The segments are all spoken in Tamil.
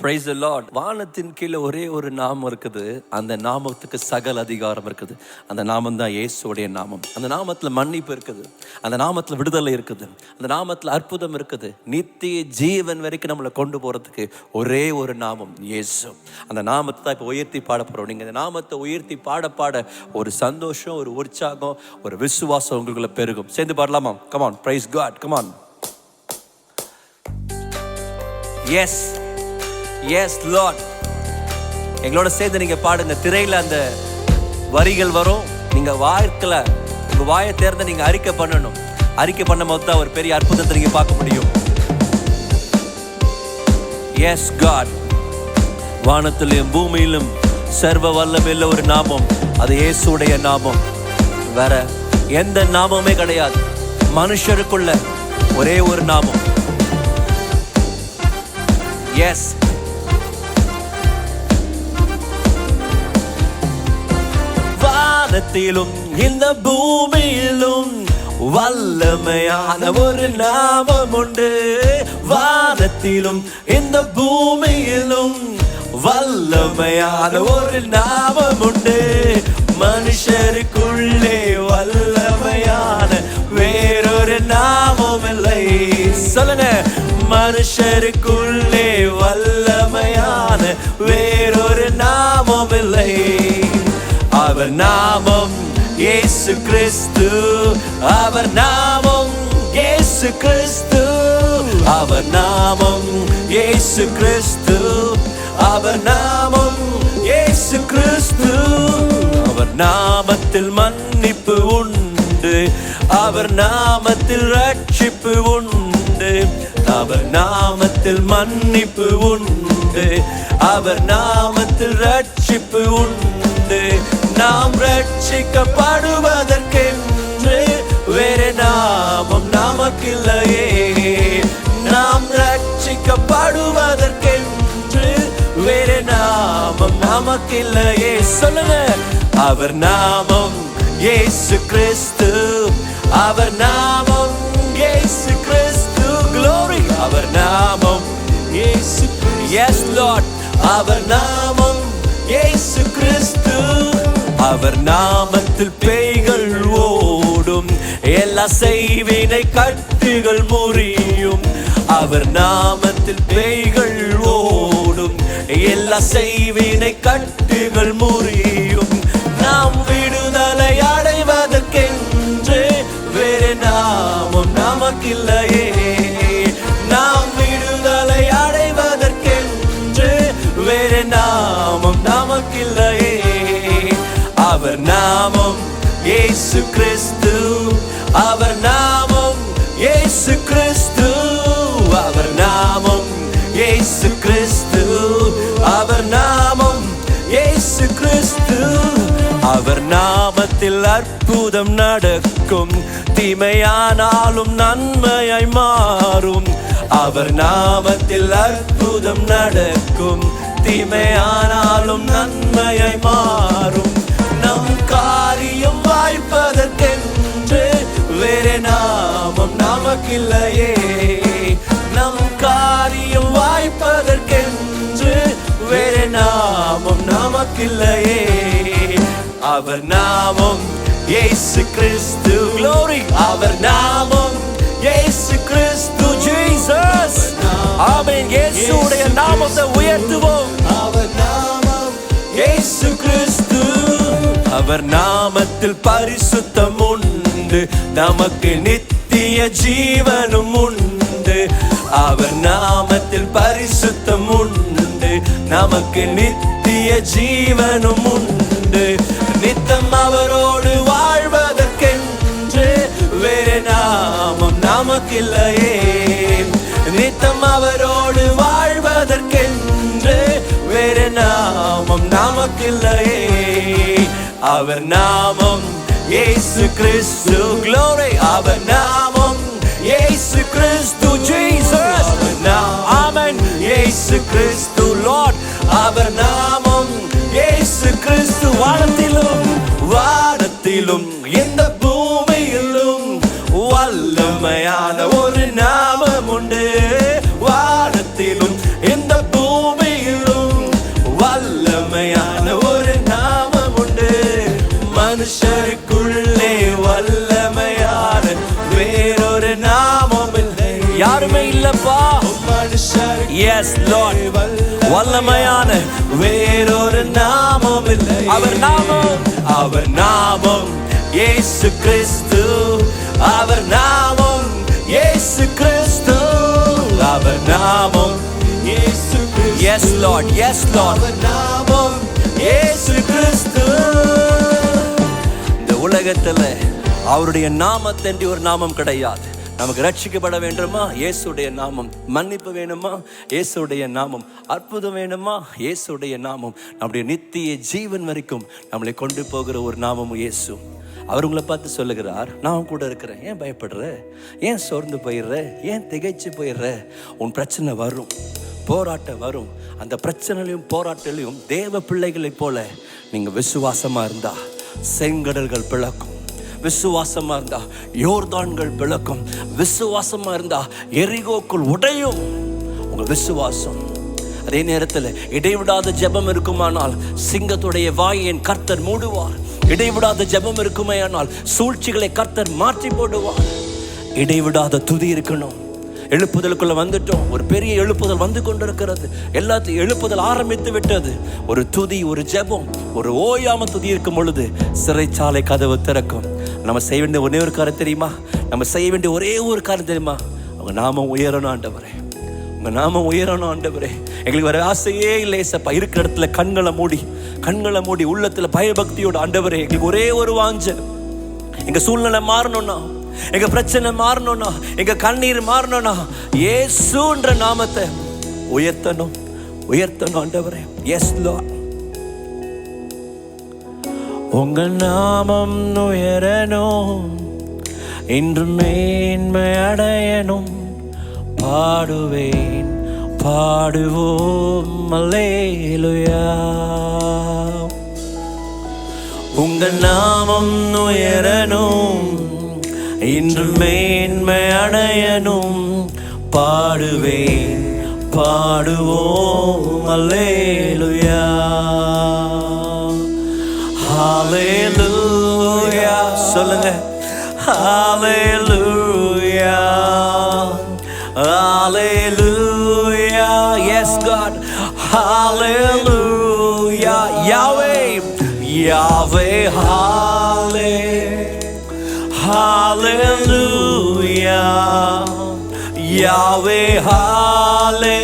Praise the Lord. வானத்தின் கீழே ஒரே ஒரு நாமம் இருக்குது. அந்த நாமத்துக்கு சகல அதிகாரம் இருக்குது. அந்த நாமம் தான் இயேசுடைய நாமம். அந்த நாமத்தில் மன்னிப்பு இருக்குது. அந்த நாமத்தில் விடுதலை இருக்குது. அந்த நாமத்தில் அற்புதம் இருக்குது. நித்திய ஜீவன் வரைக்கும் நம்மளை கொண்டு போறதுக்கு ஒரே ஒரு நாமம் இயேசு. அந்த நாமத்தை தான் இப்போ உயர்த்தி பாட போறோம். நீங்க இந்த நாமத்தை உயர்த்தி பாட பாட ஒரு சந்தோஷம், ஒரு உற்சாகம், ஒரு விசுவாசம் உங்களுக்குள்ள பெருகும். சேர்ந்து பாடலாமா? Come on, praise God. Come on. Yes. Yes Lord. எங்களோட சேர்ந்து நீங்க பாடுங்க. திரையில அந்த வரிகள் வரும். நீங்க வாய்க்கல உங்க வாயை தேர்ந்து நீங்க அறிக்கை பண்ணணும். அறிக்கை பண்ணும் போது தான் ஒரு பெரிய அற்புதத்தை நீங்க பார்க்க முடியும். Yes God. வானத்திலும் பூமியிலும் சர்வ வல்லமையுள்ள ஒரு நாமம், அது இயேசுடைய நாமம். வேற எந்த நாமமே கிடையாது. மனுஷருக்குள்ள ஒரே ஒரு நாமம். Yes. வானத்திலும் இந்த பூமியிலும் வல்லமையான ஒரு நாமம் உண்டு. வானத்திலும் இந்த பூமியிலும் வல்லமையான ஒரு நாமம் உண்டு. மனுஷருக்குள்ளே வல்லமையான வேறொரு நாமம் இல்லை. சொல்லுங்க. மனுஷருக்குள்ளே வல்லமையான வேறொரு நாமம் இல்லை. அவர் நாமம் இயேசு கிறிஸ்து. அவர் நாமம் இயேசு கிறிஸ்து. அவர் நாமம் இயேசு கிறிஸ்து. அவர் நாமம் இயேசு கிறிஸ்து. அவர் நாமத்தில் மன்னிப்பு உண்டு. அவர் நாமத்தில் ரட்சிப்பு உண்டு. அவர் நாமத்தில் மன்னிப்பு உண்டு. அவர் நாமத்தில் ரட்சிப்பு உண்டு. நாம் ரட்சிக்கப்படுவதற்கென்று வேறு நாமம் நமக்கில்லையே. நாம் ரட்சிக்கப்படுவதற்கென்று வேறு நாமம் நமக்கில்லையே. சொல்லுங்க. அவர் நாமம் இயேசு கிறிஸ்து. அவர் நாமம் இயேசு கிறிஸ்து. Glory. அவர் நாமம் இயேசு. Yes Lord. அவர் நாமம் இயேசு கிறிஸ்து. அவர் நாமத்தில் பேய்கள் ஓடும். எல்லா செய்வினை கட்டுகள் முறியும். அவர் நாமத்தில் பேய்கள் ஓடும். எல்லா செய்வினை கட்டுகள் முறியும். நாம் விடுதலை அடைவதற்கென்று வேறு நாமம் நமக்கில்லையே. நாம் விடுதலை அடைவதற்கென்று வேறு நாமம் நமக்கில்லையே. அவர் நாமம் இயேசு கிறிஸ்து. அவர் நாமம் இயேசு கிறிஸ்து. அவர் நாமம் இயேசு கிறிஸ்து. அவர் நாமம் இயேசு கிறிஸ்து. அவர் நாமத்தில் அற்புதம் நடக்கும். தீமையானாலும் நன்மையாய் மாறும். அவர் நாமத்தில் அற்புதம் நடக்கும். தீமையானாலும் நன்மையாய் மாறும். நம் காரியம் வாய்ப்பதற்கென்று வேறு நாமம் நமக்கில்லையே. நம் காரியம் வாய்ப்பதற்கென்று வேறு நாமம் நமக்கில்லையே. அவர் நாமம் இயேசு கிறிஸ்து. Glory. அவர் நாமம் இயேசு கிறிஸ்து. Jesus. ஆமென். இயேசுவுடைய நாமத்தை உயர்த்துவோம். அவர் நாமம் இயேசு கிறிஸ்து. அவர் நாமத்தில் பரிசுத்தம் உண்டு. நமக்கு நித்திய ஜீவனும் உண்டு. அவர் நாமத்தில் பரிசுத்தம் உண்டு. நமக்கு நித்திய ஜீவனும் உண்டு. நித்தம் அவரோடு வாழ்வதற்கென்று வேறு நாமம் நமக்கில்லையே. நித்தம் அவரோடு வாழ்வதற்கென்று வேறு நாமம் நமக்கில்லையே. அவர் நாமம் இயேசு கிறிஸ்து. Glory. அவர் நாமம் இயேசு கிறிஸ்து. Jesus. ஆமென். இயேசு கிறிஸ்து. Lord. அவர் நாமம் இயேசு கிறிஸ்து. வானத்திலும் இந்த பூமியிலும் வல்லமையான ஒரு நாமம் உண்டு. வானத்திலும் இந்த பூமியில் மனுஷருக்குள்ளே வல்லமையான வேறொரு நாமம் இல்லை. யாருமே இல்லப்பா. எஸ் லார்ட், வல்லமையான வேறொரு நாமம் இல்லை. அவர் நாமம் இயேசு கிறிஸ்து. அவர் நாமம் இயேசு கிறிஸ்து. அவர் நாமம் இயேசு கிறிஸ்து. Yes lord, yes lord. அவர் நாமம் இயேசு கிறிஸ்து. இந்த உலகத்துல அவருடைய நாமத்தன்றி ஒரு நாமம் கிடையாது. நமக்கு ரட்சிக்கப்பட வேண்டுமா? இயேசுடைய நாமம். மன்னிப்பு வேணுமா? இயேசுடைய நாமம். அற்புதம் வேணுமா? இயேசுடைய நாமம். நம்முடைய நித்திய ஜீவன் வரைக்கும் நம்மளை கொண்டு போகிற ஒரு நாமமும் இயேசு. அவர் உங்களை பார்த்து சொல்லுகிறார், நான் கூட இருக்கிறேன். ஏன் பயப்படுற? ஏன் சோர்ந்து போயிடுற? ஏன் திகைச்சு போயிடுற? உன் பிரச்சனை வரும், போராட்டம் வரும். அந்த பிரச்சனையிலையும் போராட்டலையும் தேவ பிள்ளைகளைப் போல நீங்க விசுவாசமா இருந்தா செங்கடல்கள் பிளக்கும். விசுவாசமா இருந்தா யோர்தான்கள் பிளக்கும். விசுவாசமா இருந்தா எரிகோக்குள் உடையும். உங்க விசுவாசம். அதே நேரத்தில் இடைவிடாத ஜெபம் இருக்குமானால் சிங்கத்துடைய வாயை கர்த்தர் மூடுவார். இடைவிடாத ஜெபம் இருக்குமேயானால் சூழ்ச்சிகளை கர்த்தர் மாற்றி போடுவார். இடைவிடாத துதி இருக்கணும். எழுப்புதலுக்குள்ள வந்துட்டோம். ஒரு பெரிய எழுப்புதல் வந்து கொண்டிருக்கிறது. எல்லாத்தையும் எழுப்புதல் ஆரம்பித்து விட்டது. ஒரு துதி, ஒரு ஜெபம், ஒரு ஓயாம துதி இருக்கும் பொழுது சிறைச்சாலை கதவு திறக்கும். நம்ம செய்ய வேண்டிய ஒரே ஒரு காரியம் தெரியுமா? நம்ம செய்ய வேண்டிய ஒரே ஒரு காரியம் தெரியுமா? உங்க நாமம் உயரணும் ஆண்டவரே. உங்க நாமம் உயரணும் ஆண்டவரே. எங்களுக்கு வர ஆசையே இல்லை ஏசப்பா. இருக்கிற இடத்துல கண்களை மூடி உள்ளத்துல பயபக்தியோட ஆண்டவரே, எங்களுக்கு ஒரே ஒரு வாஞ்ச, எங்க சூழ்நிலை மாறணும்னா, எங்க பிரச்சனை மாறணும்னா, எங்க கண்ணீர் மாறணும்னா இயேசுன்ற நாமத்தை உயர்த்தணும் ஆண்டவரே. Yes Lord. உங்க நாமம் உயரணும், இன்று மேன்மை அடையணும். பாடுவேன், பாடுவோம் அல்லேலூயா. உங்க நாமம் உயரணும், இன்று மேன்மை அடையணும். பாடுவேன், பாடுவோம் அல்லேலூயா. ஹalleluya சொல்லுங்க. ஹalleluya, ஹalleluya. yes god, hallelujah. Yahweh, Yahweh, hallelujah. Yahweh, hallelujah.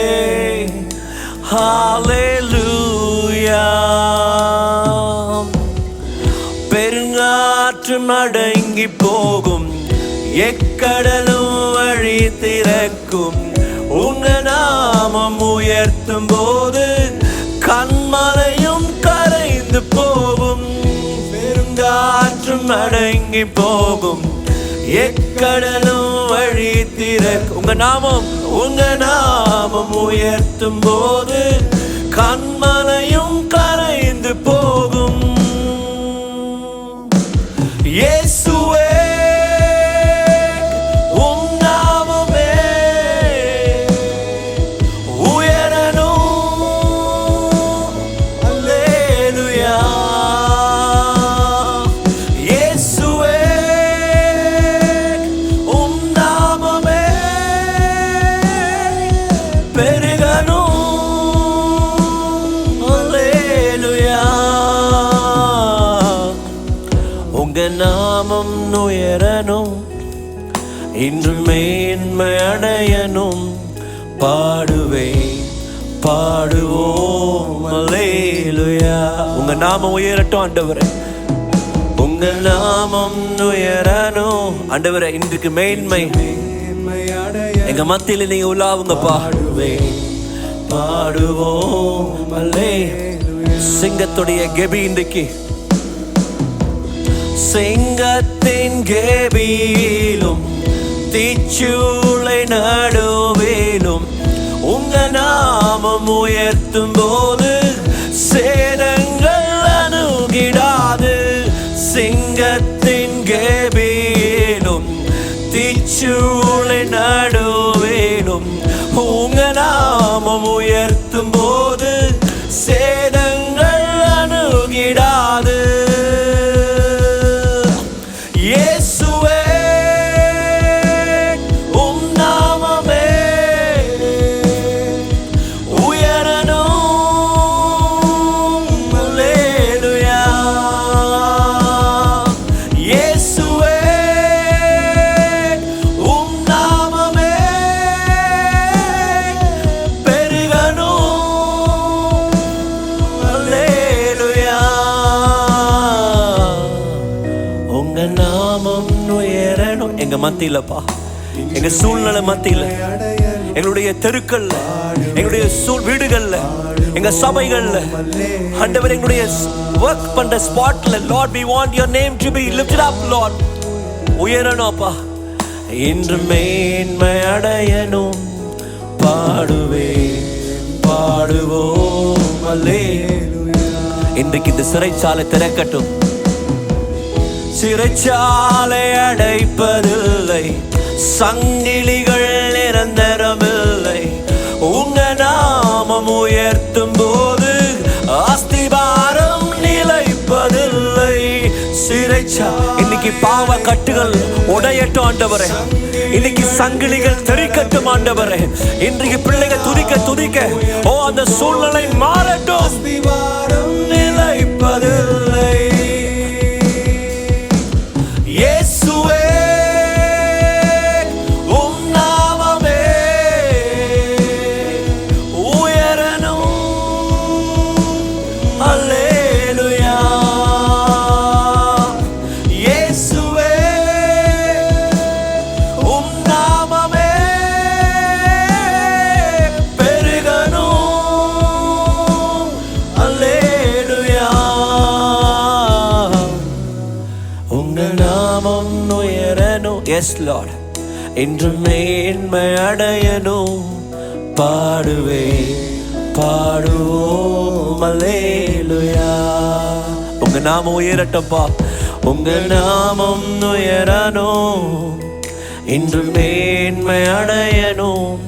பெருங்காற்றும் அடங்கி போகும், எக்கடலும் வழி திறக்கும். உங்க நாமம் உயர்த்தும் போது கண்மலையும் கரைந்து போகும். பெருங்காற்றும் அடங்கி போகும், எக்கடலும் வழி திறக்கும். உங்க நாமம் உயர்த்தும் போது கண்மலையும் கரைந்து போகும். இயேசுவே, உம் நாமமே உயரணும். அல்லேலூயா. இயேசுவே, உம் நாமமே பெருகணும். அல்லேலூயா. உங்க நாமம் உயரணும், இன்று மேன்மை அடையணும். பாடுவேன், பாடுவோம் அல்லேலூயா. உங்க நாமம் உயரட்டும் ஆண்டவரே. உங்க நாமம் உயரணும் ஆண்டவரே. இன்றைக்கு மேன்மை எங்க மத்தியில நீங்க உலாவுங்க. பாடுவேன், பாடுவோம் அல்லேலூயா. சிங்கத்துடைய கெபி இன்றைக்கு சிங்கத்தின் கெபியிலும் தீச்சூளை நடுவிலும் உங்க நாமம் உயர்த்தும் போது சேதங்கள் அணுகிடாது. சிங்கத்தின் கெபியிலும் தீச்சூளை நடுவிலும் உங்க நாமம் உயர்த்தும் போது சேதங்கள் அணுகிடாது. மத்தியிலப்பா, எங்க சூழ்நிலை மத்தியில, எங்களுடைய தெருக்கள்ல, எங்களுடைய வீடுகள்ல, எங்க சபைகள்ல, ஆண்டவரே எங்களுடைய ஒர்க் பண்ற ஸ்பாட்ல, Lord, we want your name to be lifted up, Lord. உயரணும்ப்பா. இன்று மேன்மை அடையணும், பாடுவோம் அல்லேலூயா. இன்றைக்கு இந்த சிறைச்சாலை திறக்கட்டும். சிறைச்சாலை அடைப்பதில்லை, சங்கிலிகள் நிரந்தரமில்லை. உங்க நாமம் உயர்த்தும் போது அஸ்திபாரம் நிலைப்பதில்லை. இன்னைக்கு பாவ கட்டுகள் உடையட்டும் ஆண்டவரே. இன்னைக்கு சங்கிலிகள் தெரிக்கட்டும் ஆண்டவரே. இன்றைக்கு பிள்ளைகள் துதிக்க அந்த சூழ்நிலை மாறட்டும். அஸ்திபாரம் நிலைப்பதில்லை. இயேசுவே Yes, Lord. இன்று மேன்மை அடையணும், பாடுவோம் அல்லேலூயா. உங்க நாமம் உயரட்டப்பா, உங்க நாமம் உயரணும். இன்று மேன்மை அடையணும்,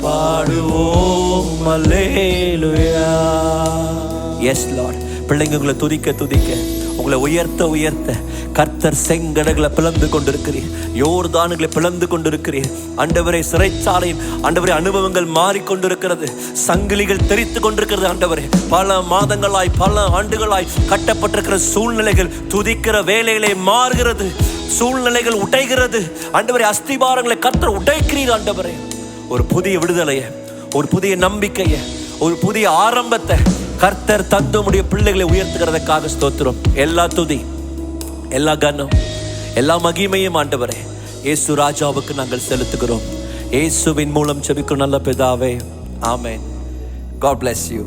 பாடுவோம் அல்லேலூயா. Yes, Lord. பிள்ளைங்க உங்களை துதிக்க உங்களை உயர்த்த கர்த்தர் செங்கடங்களை பிளந்து கொண்டிருக்கிறீர், யோர்தானுகளை பிளந்து கொண்டிருக்கிறீர். ஆண்டவரே, சிறைச்சாலையின் ஆண்டவரே அனுபவங்கள் மாறிக்கொண்டிருக்கிறது, சங்கிலிகள் தெரித்து கொண்டிருக்கிறது. ஆண்டவரே, பல மாதங்களாய் பல ஆண்டுகளாய் கட்டப்பட்டிருக்கிற சூழ்நிலைகள் துதிக்கிற வேலைகளை மாறுகிறது, சூழ்நிலைகள் உடைகிறது. ஆண்டவரே, அஸ்திபாரங்களை கர்த்தர் உடைக்கிறீர். ஆண்டவரே, ஒரு புதிய விடுதலையை, ஒரு புதிய நம்பிக்கையை, ஒரு புதிய ஆரம்பத்தை கர்த்தர் தந்து உம்முடைய பிள்ளைகளை உயர்த்துகிறதுக்காக ஸ்தோத்திரம். எல்லா துதி, எல்லா கனம், எல்லா மகிமையும் ஆண்டவரே இயேசு ராஜாவுக்கு நாங்கள் செலுத்துகிறோம். இயேசுவின் மூலம் ஜெபிக்கும் நல்ல பிதாவே, ஆமென். God bless you.